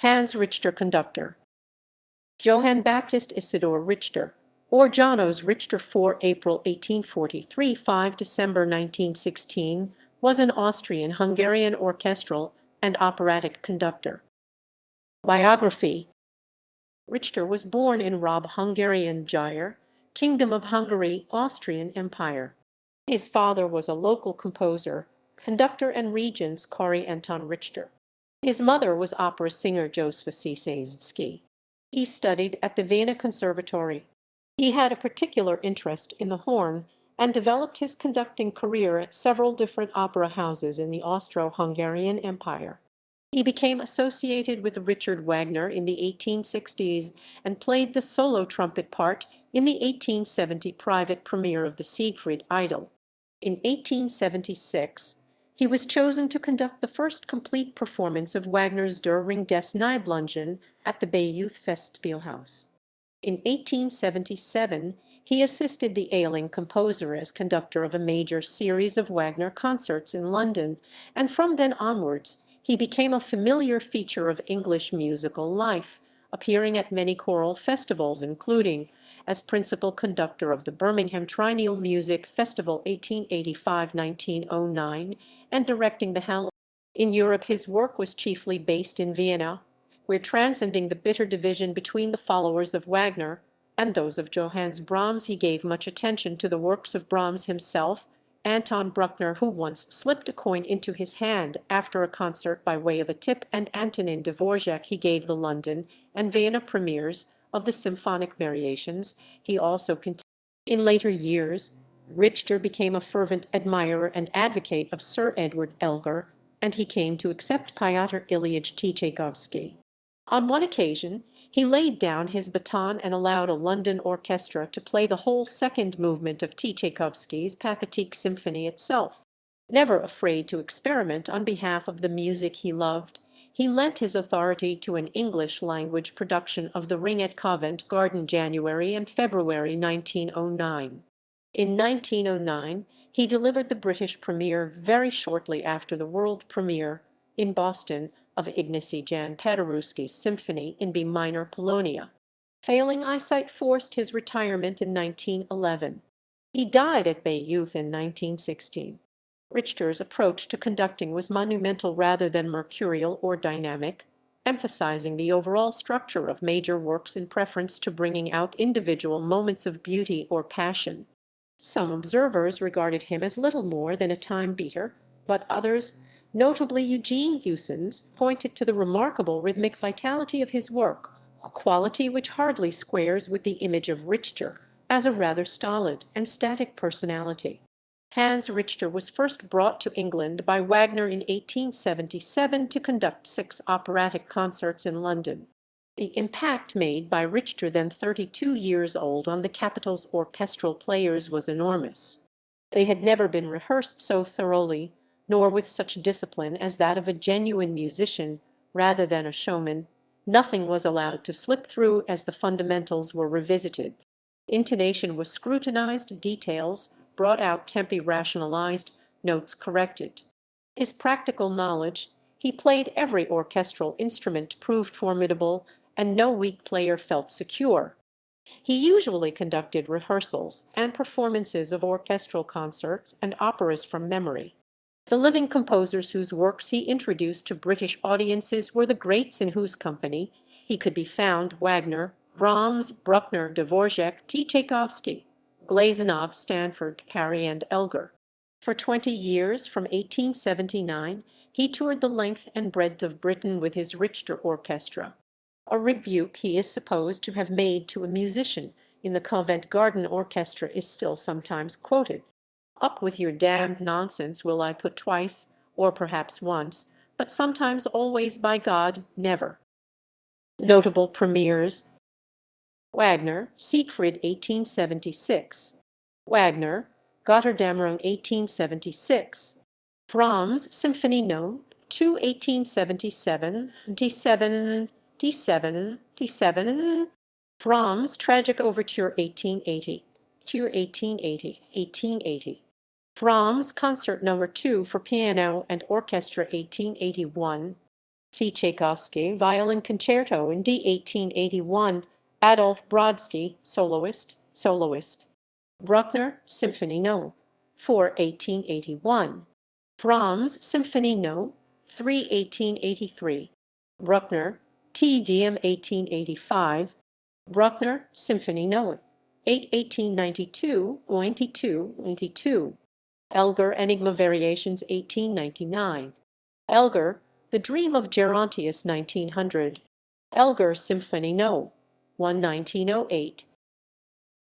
Hans Richter, conductor. Johann Baptist Isidor Richter, or János Richter, 4 April 1843 – 5 December 1916, was an Austrian Hungarian orchestral and operatic conductor. Biography. Richter was born in Rob, Hungarian Győr, Kingdom of Hungary, Austrian Empire. His father was a local composer, conductor and regents Kari Anton Richter. His mother was opera singer József Széchenyi. He studied at the Vienna Conservatory. He had a particular interest in the horn and developed his conducting career at several different opera houses in the Austro-Hungarian Empire. He became associated with Richard Wagner in the 1860s and played the solo trumpet part in the 1870 private premiere of the Siegfried Idyll. In 1876, he was chosen to conduct the first complete performance of Wagner's Der Ring des Nibelungen at the Bayreuth Festspielhaus. In 1877, he assisted the ailing composer as conductor of a major series of Wagner concerts in London, and from then onwards he became a familiar feature of English musical life, appearing at many choral festivals, including as principal conductor of the Birmingham Triennial Music Festival 1885–1909 and directing the Hell. In Europe his work was chiefly based in Vienna, where, transcending the bitter division between the followers of Wagner and those of Johannes Brahms, he gave much attention to the works of Brahms himself, Anton Bruckner, who once slipped a coin into his hand after a concert by way of a tip, and Antonin Dvorak. He gave the London and Vienna premieres of the symphonic variations. He also continued. In later years, Richter became a fervent admirer and advocate of Sir Edward Elgar, and he came to accept Pyotr Ilyich Tchaikovsky. On one occasion, he laid down his baton and allowed a London orchestra to play the whole second movement of Tchaikovsky's Pathetique Symphony itself. Never afraid to experiment on behalf of the music he loved, he lent his authority to an English-language production of The Ring at Covent Garden January and February 1909. In 1909, he delivered the British premiere very shortly after the world premiere, in Boston, of Ignacy Jan Paderewski's Symphony in B minor Polonia. Failing eyesight forced his retirement in 1911. He died at Bayreuth in 1916. Richter's approach to conducting was monumental rather than mercurial or dynamic, emphasizing the overall structure of major works in preference to bringing out individual moments of beauty or passion. Some observers regarded him as little more than a time-beater, but others, notably Eugene Huysons, pointed to the remarkable rhythmic vitality of his work, a quality which hardly squares with the image of Richter as a rather stolid and static personality. Hans Richter was first brought to England by Wagner in 1877 to conduct 6 operatic concerts in London. The impact made by Richter, then 32 years old, on the capital's orchestral players was enormous. They had never been rehearsed so thoroughly, nor with such discipline as that of a genuine musician rather than a showman. Nothing was allowed to slip through as the fundamentals were revisited. Intonation was scrutinized, details brought out, tempi rationalized, notes corrected. His practical knowledge — he played every orchestral instrument — proved formidable, and no weak player felt secure. He usually conducted rehearsals and performances of orchestral concerts and operas from memory. The living composers whose works he introduced to British audiences were the greats in whose company he could be found: Wagner, Brahms, Bruckner, Dvorak, Tchaikovsky, Glazunov, Stanford, Parry, and Elgar. For 20 years, from 1879, he toured the length and breadth of Britain with his Richter orchestra. A rebuke he is supposed to have made to a musician in the Covent Garden Orchestra is still sometimes quoted: "Up with your damned nonsense, will I put twice, or perhaps once, but sometimes, always, by God, never." Notable premieres: Wagner, Siegfried 1876. Wagner, Götterdämmerung 1876. Brahms, Symphony No. 2 1877, D7. Brahms, Tragic Overture 1880. Cure 1880. Brahms, Concert No. 2 for piano and orchestra 1881. T. Tchaikovsky, Violin Concerto in D 1881, Adolf Brodsky, soloist. Bruckner, Symphony No. 4 1881. Brahms, Symphony No. 3 1883. Bruckner, T. Diem 1885. Bruckner, Symphony No. 8 1892. Elgar, Enigma Variations 1899. Elgar, The Dream of Gerontius 1900. Elgar, Symphony No. 1 1908.